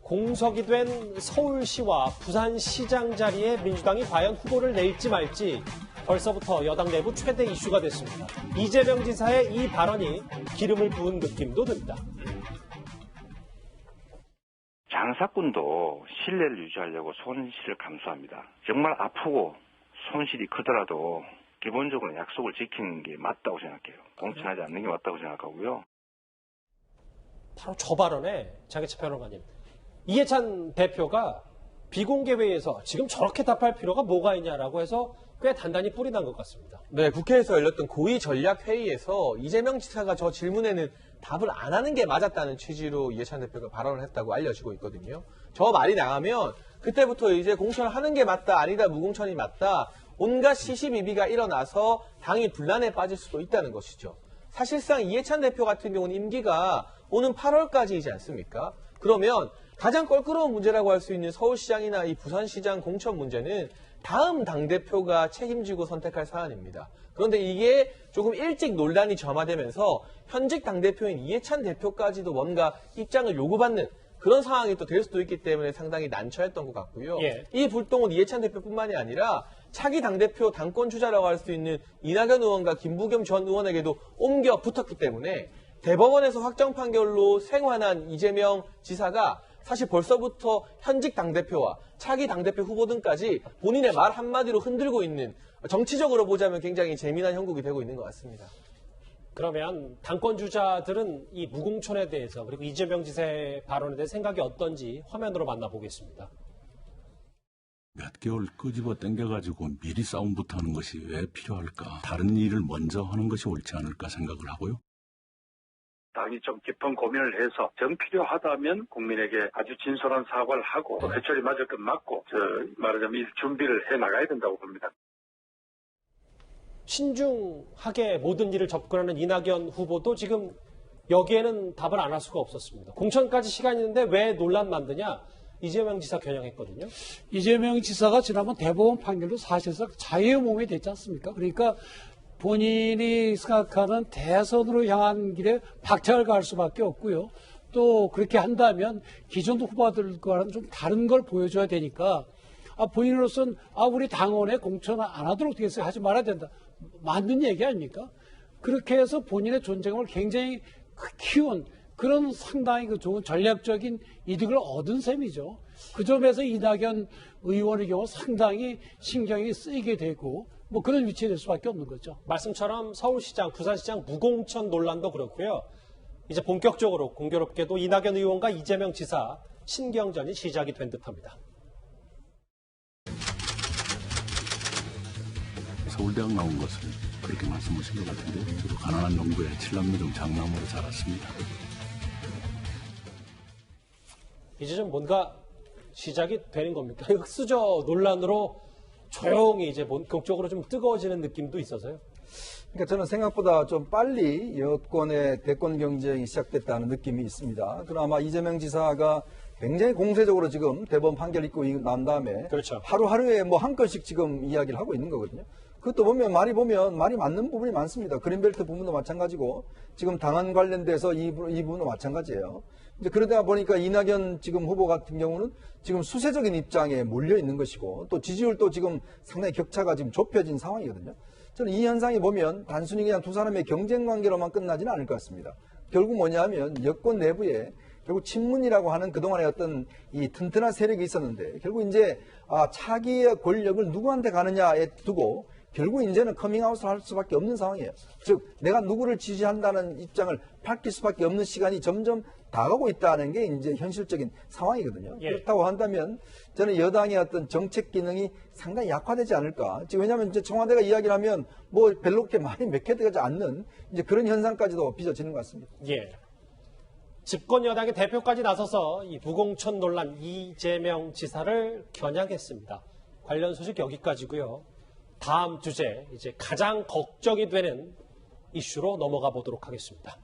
공석이 된 서울시와 부산시장 자리에 민주당이 과연 후보를 낼지 말지 벌써부터 여당 내부 최대 이슈가 됐습니다. 이재명 지사의 이 발언이 기름을 부은 느낌도 듭니다. 장사꾼도 신뢰를 유지하려고 손실을 감수합니다. 정말 아프고 손실이 크더라도 기본적으로 약속을 지키는 게 맞다고 생각해요. 공천하지 않는 게 맞다고 생각하고요. 바로 저 발언에 장혜철 평론가님, 이해찬 대표가 비공개 회의에서 지금 저렇게 답할 필요가 뭐가 있냐라고 해서 꽤 단단히 뿔이 난 것 같습니다. 네, 국회에서 열렸던 고위전략회의에서 이재명 지사가 저 질문에는 답을 안 하는 게 맞았다는 취지로 이해찬 대표가 발언을 했다고 알려지고 있거든요. 저 말이 나가면 그때부터 이제 공천을 하는 게 맞다, 아니다, 무공천이 맞다, 온갖 시시비비가 일어나서 당이 분란에 빠질 수도 있다는 것이죠. 사실상 이해찬 대표 같은 경우는 임기가 오는 8월까지이지 않습니까? 그러면 가장 껄끄러운 문제라고 할 수 있는 서울시장이나 이 부산시장 공천 문제는 다음 당대표가 책임지고 선택할 사안입니다. 그런데 이게 조금 일찍 논란이 점화되면서 현직 당대표인 이해찬 대표까지도 뭔가 입장을 요구받는 그런 상황이 또 될 수도 있기 때문에 상당히 난처했던 것 같고요. 예. 이 불똥은 이해찬 대표뿐만이 아니라 차기 당대표 당권 주자라고 할 수 있는 이낙연 의원과 김부겸 전 의원에게도 옮겨 붙었기 때문에 대법원에서 확정 판결로 생환한 이재명 지사가 사실 벌써부터 현직 당대표와 차기 당대표 후보 등까지 본인의 말 한마디로 흔들고 있는, 정치적으로 보자면 굉장히 재미난 형국이 되고 있는 것 같습니다. 그러면 당권 주자들은 이 무공천에 대해서 그리고 이재명 지사의 발언에 대해 생각이 어떤지 화면으로 만나보겠습니다. 몇 개월 끄집어 당겨가지고 미리 싸움부터 하는 것이 왜 필요할까? 다른 일을 먼저 하는 것이 옳지 않을까 생각을 하고요. 당이 좀 깊은 고민을 해서 정 필요하다면 국민에게 아주 진솔한 사과를 하고 회초리 맞을 것 맞고 말하자면 준비를 해 나가야 된다고 봅니다. 신중하게 모든 일을 접근하는 이낙연 후보도 지금 여기에는 답을 안 할 수가 없었습니다. 공천까지 시간이 있는데 왜 논란 만드냐? 이재명 지사 겨냥했거든요. 이재명 지사가 지난번 대법원 판결로 사실상 자유의 몸이 됐지 않습니까? 그러니까 본인이 생각하는 대선으로 향한 길에 박차를 가할 수밖에 없고요. 또 그렇게 한다면 기존 후보들과는 좀 다른 걸 보여줘야 되니까 본인으로서는 우리 당원에 공천 안 하도록 되겠어요. 하지 말아야 된다. 맞는 얘기 아닙니까? 그렇게 해서 본인의 존재감을 굉장히 키운 그런 상당히 좋은 전략적인 이득을 얻은 셈이죠. 그 점에서 이낙연 의원의 경우 상당히 신경이 쓰이게 되고 그런 위치에 될 수밖에 없는 거죠. 말씀처럼 서울시장, 부산시장 무공천 논란도 그렇고요. 이제 본격적으로 공교롭게도 이낙연 의원과 이재명 지사 신경전이 시작이 된 듯합니다. 서울대학 나온 것을 그렇게 말씀하신 것 같은데 저도 가난한 농부의 칠남미동 장남으로 자랐습니다. 이제 좀 뭔가 시작이 되는 겁니까? 흑수저 논란으로 조용히 이제 본격적으로 좀 뜨거워지는 느낌도 있어서요. 그러니까 저는 생각보다 좀 빨리 여권의 대권 경쟁이 시작됐다는 느낌이 있습니다. 그나마 이재명 지사가 굉장히 공세적으로 지금 대법원 판결 있고 난 다음에 그렇죠. 하루하루에 한 건씩 지금 이야기를 하고 있는 거거든요. 그것도 보면 말이 맞는 부분이 많습니다. 그린벨트 부분도 마찬가지고 지금 당헌 관련돼서 이 부분도 마찬가지예요. 이제 그러다 보니까 이낙연 지금 후보 같은 경우는 지금 수세적인 입장에 몰려 있는 것이고 또 지지율도 지금 상당히 격차가 지금 좁혀진 상황이거든요. 저는 이 현상이 보면 단순히 그냥 두 사람의 경쟁 관계로만 끝나지는 않을 것 같습니다. 결국 뭐냐면 여권 내부에 결국 친문이라고 하는 그동안의 어떤 이 튼튼한 세력이 있었는데 결국 이제 차기의 권력을 누구한테 가느냐에 두고 결국 이제는 커밍아웃을 할 수밖에 없는 상황이에요. 즉 내가 누구를 지지한다는 입장을 밝힐 수밖에 없는 시간이 점점 다가오고 있다는 게 이제 현실적인 상황이거든요. 예. 그렇다고 한다면 저는 여당의 어떤 정책 기능이 상당히 약화되지 않을까. 지금 왜냐하면 이제 청와대가 이야기를 하면 별로 그렇게 많이 맥혀들지 않는 이제 그런 현상까지도 빚어지는 것 같습니다. 예. 집권 여당의 대표까지 나서서 이 무공천 논란 이재명 지사를 겨냥했습니다. 관련 소식 여기까지고요. 다음 주제 이제 가장 걱정이 되는 이슈로 넘어가 보도록 하겠습니다.